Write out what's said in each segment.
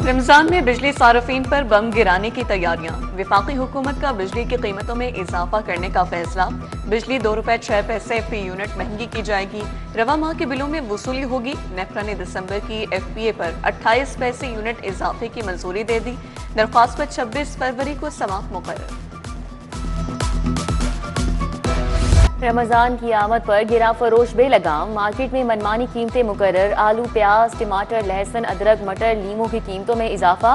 रमजान में बिजली सार्फिन पर बम गिराने की तैयारियां। वफाकी हुकूमत का बिजली की कीमतों में इजाफा करने का फैसला। बिजली ₹2.06 फी यूनिट महंगी की जाएगी। रवा माह के बिलों में वसूली होगी। नेफ्रा ने दिसंबर की FPA पर 28 पैसे यूनिट इजाफे की मंजूरी दे दी। दरख्वास्त पर 26 फरवरी को समाअत मुकर्रर। रमजान की आमद पर गिरा फरोश बेलगाम। मार्केट में मनमानी कीमतें मुकर्रर। आलू, प्याज, टमाटर, लहसुन, अदरक, मटर, लीमू की कीमतों में इजाफा।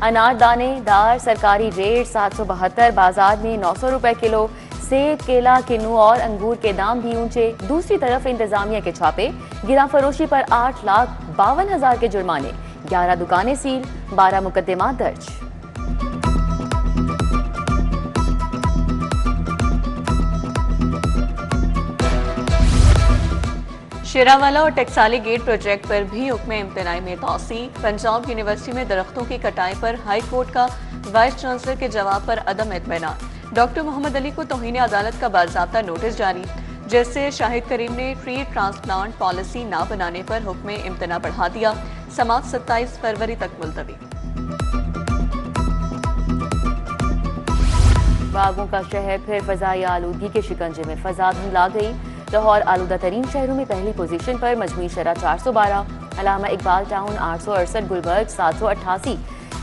अनार दाने दार सरकारी रेट 772, बाजार में 900 रुपए किलो। सेब, केला, किन्नू और अंगूर के दाम भी ऊंचे। दूसरी तरफ इंतजामिया के छापे। गिरा फरोशी पर 8,52,000 के जुर्माने। 11 दुकानें सील, 12 मुकदमा दर्ज। शेरावाला और टकसाली गेट प्रोजेक्ट पर भी हुक्म इम्तनाई में तौसी। पंजाब यूनिवर्सिटी में दरख्तों की कटाई पर हाई कोर्ट का वाइस चांसलर के जवाब पर अदम इत्मीनान। डॉक्टर मोहम्मद अली को तौहीन अदालत का बाज़ाब्ता नोटिस जारी। जैसे शाहिद करीम ने ट्री ट्रांसप्लांट पॉलिसी ना बनाने पर हुक्म इम्तना बढ़ा दिया। समाअत 27 फरवरी तक मुलतवी। बागों का शहर फिर फजाई आलूदगी के शिकंजे में। फजा धुंध ला गई। लाहौर आलूदा तरीन शहरों में पहली पोजीशन पर। मजमूई शरह 412। अलामा इकबाल टाउन 868, गुलबर्ग 788।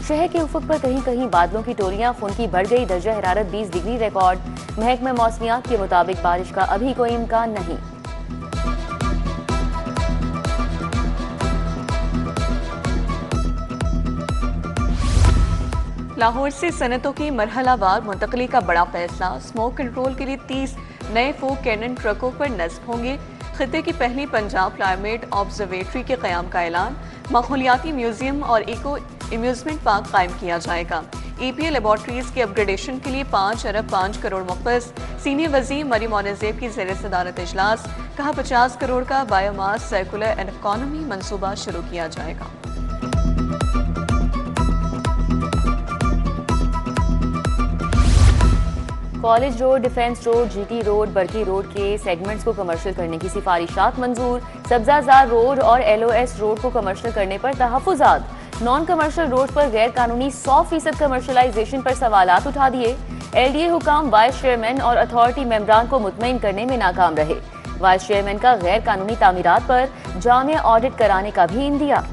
शहर के उफक पर कहीं कहीं बादलों की टोलियां। खुनकी बढ़ गई। दर्जा हरारत 20 डिग्री रिकॉर्ड। महकमा मौसमियात के मुताबिक बारिश का अभी कोई इम्कान नहीं। लाहौर से सनतों की मरहलावार मुंतकली का बड़ा फैसला। स्मोक कंट्रोल के लिए 30 नए फोक कैनन ट्रकों पर नस्ब होंगे। खिते की पहली पंजाब क्लाइमेट ऑब्जर्वेटरी के क़याम का ऐलान। माहौलियाती म्यूजियम और इको एम्यूजमेंट पार्क कायम किया जाएगा। EPA लेबॉर्ट्रीज की अपग्रेडेशन के लिए 5 अरब 5 करोड़ मुख्तस। सीनियर वज़ीर मरियम मौनेज़ेब की ज़ेर सदारत इजलास। कहा 50 करोड़ का बायोमास सर्कुलर इकोनॉमी मनसूबा शुरू किया जाएगा। College road, defence road, GT road, Barki road के सेगमेंट्स को कमर्शियल करने की सिफारिशात मंजूर। सब्जाजार रोड और LOS रोड को कमर्शियल करने पर तहफ़्फ़ुज़ात। नॉन कमर्शियल रोड पर गैर कानूनी 100% कमर्शलाइजेशन पर सवालात उठा दिए। LDA हुकाम वाइस चेयरमैन और अथॉरिटी मेंबरान को मुतमईन करने में नाकाम रहे। वाइस चेयरमैन का गैर कानूनी तामीरात पर जामिया ऑडिट कराने का भी इंदिया।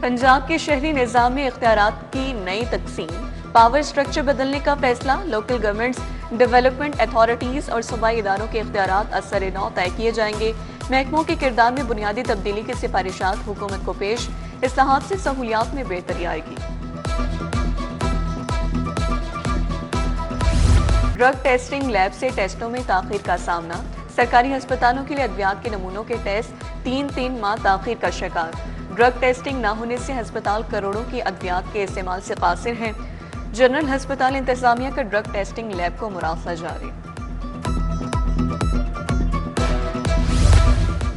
पंजाब के शहरी निज़ाम में इख्तियारात की नई तकसीम। पावर स्ट्रक्चर बदलने का फैसला। लोकल गवर्नमेंट्स, डेवलपमेंट अथॉरिटीज और सूबाई इदारों के इख्तियारात असर नौ तय किए जाएंगे। महकमों के किरदार में बुनियादी तब्दीली की सिफारिशात हुकूमत को पेश। इस्लाहात से सहूलियात में बेहतरी आएगी। ड्रग टेस्टिंग लैब से टेस्टों में ताखीर का सामना। सरकारी अस्पतालों के लिए अद्वियात के नमूनों के टेस्ट 3 माह ताखीर का शिकार। ड्रग टेस्टिंग न होने से अस्पताल करोड़ों की अद्वियात के इस्तेमाल से कासिर हैं। जनरल अस्पताल इंतजामिया का ड्रग टेस्टिंग लैब को मुराफा जारी।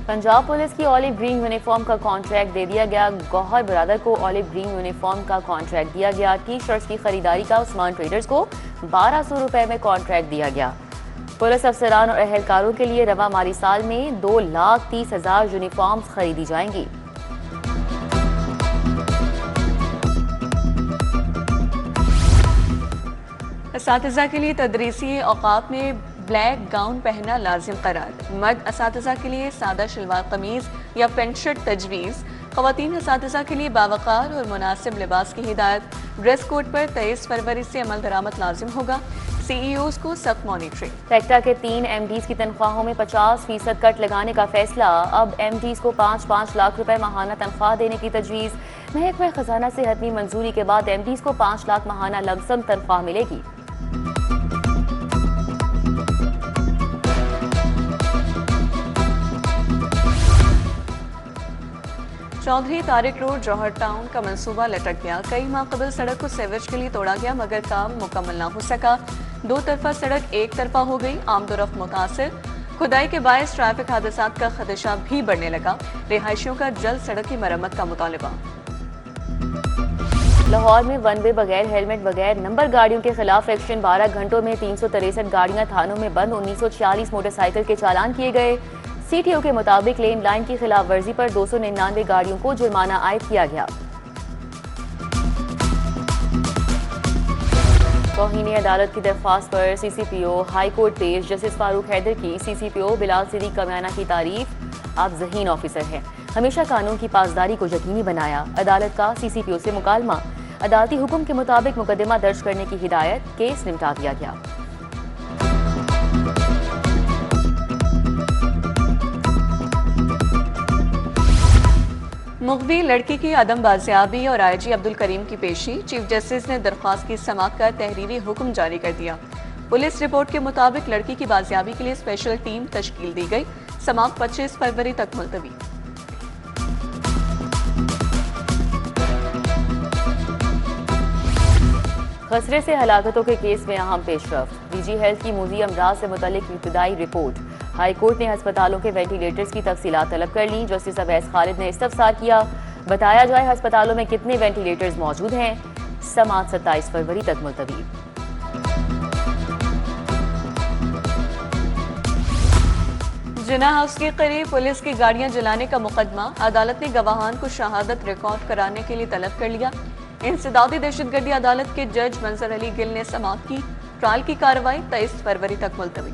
पंजाब पुलिस की ऑलिव ग्रीन यूनिफॉर्म का कॉन्ट्रैक्ट दे दिया गया। गौहर बरादर को ऑलिव ग्रीन यूनिफॉर्म का कॉन्ट्रैक्ट दिया गया। T-शर्ट्स की खरीदारी का उस्मान ट्रेडर्स को 1200 रुपए में कॉन्ट्रैक्ट दिया गया। पुलिस अफसरान और अहलकारों के लिए रवा माली साल में 2,30,000 यूनिफॉर्म्स खरीदी जाएंगी। असातिज़ा के लिए तदरीसी औकात में ब्लैक गाउन पहनना लाजिम करार। मर्द असातिज़ा के लिए सादा शलवार कमीज या पेंट शर्ट तजवीज़। ख़वातीन असातिज़ा के लिए बावकार और मुनासिब लिबास की हिदायत। ड्रेस कोड पर 23 फरवरी से अमल दरामद लाजिम होगा। CEOs को सख्त मॉनिटरिंग। सेक्टर के 3 MDs की तनख्वाहों में 50% कट लगाने का फैसला। अब MDs को 5-5 लाख रुपए माहाना तनख्वाह देने की तजवीज़। महकमा खजाना से हतमी मंजूरी के बाद MDs को 5 लाख माहाना लमसम तनख्वाह मिलेगी। चौधरी तारिक रोड जौहर टाउन का मंसूबा लटक गया। कई माह कबल सड़क को सीवेज के लिए तोड़ा गया मगर काम मुकम्मल ना हो सका। 2 तरफा सड़क 1 तरफा हो गई। आमदोरफ्त मुतासिर। खुदाई के बायस ट्रैफिक हादसात का खदशा भी बढ़ने लगा। रिहायशियों का जल्द सड़क की मरम्मत का मुतालबा। लाहौर में वन वे बगैर हेलमेट बगैर नंबर गाड़ियों के खिलाफ एक्शन। 12 घंटों में 363 गाड़ियां थानों में बंद। 1946 मोटरसाइकिल के चालान किए गए। CTO के मुताबिक लेन लाइन की खिलाफ वर्जी पर 299 गाड़ियों को जुर्माना आयद किया गया। तौहीन अदालत की दरख्वास्त पर CCPO हाई कोर्ट पेश। जस्टिस फारूक हैदर की CCPO बिलाल सिद्दीक कमियाना की तारीफ, आप ज़हीन ऑफिसर हैं, हमेशा कानून की पासदारी को यकीनी बनाया। अदालत का CCPO से मुकालमा, अदालती हुक्म के मुताबिक मुकदमा दर्ज करने की हिदायत, केस निपटा दिया गया। मुखबी लड़की की अदम बाजियाबी और IG अब्दुल करीम की पेशी, चीफ जस्टिस ने दरख्वास्त की समाअत कर तहरीरी हुक्म जारी कर दिया। पुलिस रिपोर्ट के मुताबिक लड़की की बाजियाबी के लिए स्पेशल टीम तश्कील दी गई। समाअत 25 फरवरी तक मुलतवी। खसरे से हलाकतों के केस में अहम पेशरफ, DG हेल्थ की मोजी अमराज से मुतल्लिक इब्तदाई रिपोर्ट। हाई कोर्ट ने अस्पतालों के वेंटिलेटर्स की तफसीलात तलब कर ली। जस्टिस अवैस खालिद ने इस्तफसार किया, बताया जाए अस्पतालों में कितने वेंटिलेटर्स मौजूद हैं। समाअत 27 फरवरी तक मुलतवी। जिना हाउस के करीब पुलिस की गाड़ियां जलाने का मुकदमा, अदालत ने गवाहान को शहादत रिकॉर्ड कराने के लिए तलब कर लिया। इंसदादी दहशतगर्दी अदालत के जज मंजर अली गिल ने समाअत की। ट्रायल की कार्रवाई 23 फरवरी तक मुलतवी।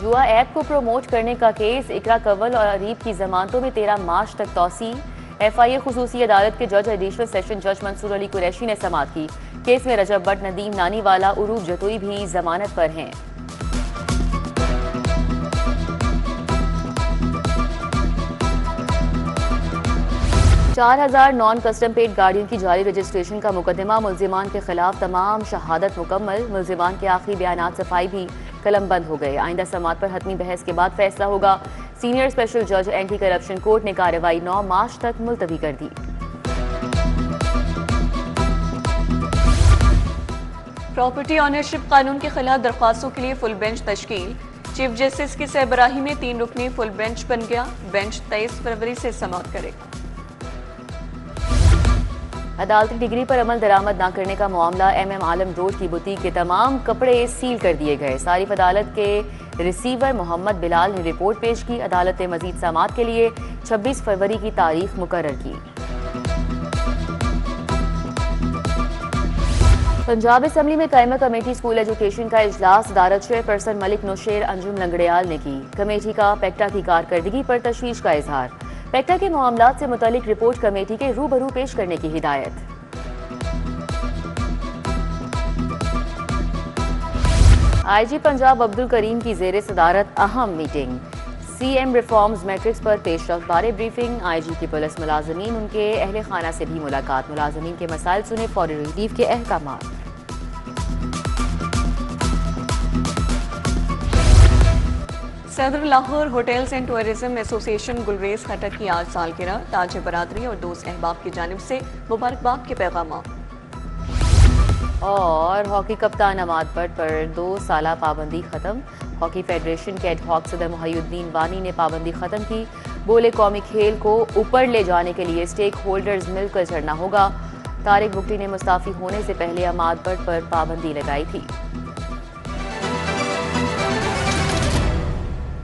जुआ ऐप को प्रमोट करने का केस, इकरा कंवल और अरीब की जमानतों में 13 मार्च तक तौसी। FIA खुसूसी अदालत के जज एडिशनल सेशन जज मंसूर अली कुरैशी ने समाअत की। केस में रजब बट, नदीम नानीवाला, उरूफ जतोई भी जमानत पर हैं। चार 4000 नॉन कस्टम पेड गाड़ियों की जाली रजिस्ट्रेशन का मुकदमा, मुल्जिमान के खिलाफ तमाम शहादत मुकम्मल। मुल्जिमान के आखिरी बयानात सफाई भी कलम बंद हो गए। आइंदा समाअत पर हतमी बहस के बाद फैसला होगा। सीनियर स्पेशल जज एंटी करप्शन कोर्ट ने कार्रवाई 9 मार्च तक मुलतवी कर दी। प्रॉपर्टी ऑनरशिप कानून के खिलाफ दरख्वास्तों के लिए फुल बेंच तश्कील। चीफ जस्टिस की सरबराही में 3 रुकनी फुल बेंच बन गया। बेंच 23 फरवरी से समाअत करेगा। अदालती डिग्री पर अमल दरामद न करने का मामला, MM आलम रोड की बुटीक के तमाम कपड़े सील कर दिए गए। सारिफ अदालत के रिसीवर मोहम्मद बिलाल ने रिपोर्ट पेश की। अदालत ने मजीद समाअत के लिए 26 फरवरी की तारीख मुकर्रर की। पंजाब असम्बली में कायमा कमेटी स्कूल एजुकेशन का इजलास सदारत चेयरपर्सन मलिक नौशेर अंजुम लंगड़ियाल ने की। कमेटी का पेक्टा की कारकर्दगी पर तशवीश का इजहार। पेक्टा के मामलात से मुतालिक रिपोर्ट कमेटी के रूबरू पेश करने की हिदायत। IG पंजाब अब्दुल करीम की ज़ेरे सदारत अहम मीटिंग। CM रिफॉर्म्स मैट्रिक्स पर पेशरफ बारे ब्रीफिंग। IG की पुलिस मुलाजमीन, उनके अहले खाना से भी मुलाकात। मुलाजमीन के मसाइल सुने, फौरी रिलीफ के अहकामात। Saddar Lahore hotels and tourism association Gulrez Khattak की आज सालगिरह। ताज बरादरी और दोस्त अहबाब की जानिब से मुबारकबाद के पैगाम। और हॉकी कप्तान अमाद भट्ट पर 2 साला पाबंदी खत्म। हॉकी फेडरेशन के एडहॉक सदर मुहय्युद्दीन वानी ने पाबंदी खत्म की। बोले कौमी खेल को ऊपर ले जाने के लिए स्टेक होल्डर्स मिलकर चढ़ना होगा। तारिक बुगटी ने मुस्ताफी होने से पहले अमाद भट्ट पर पाबंदी लगाई थी।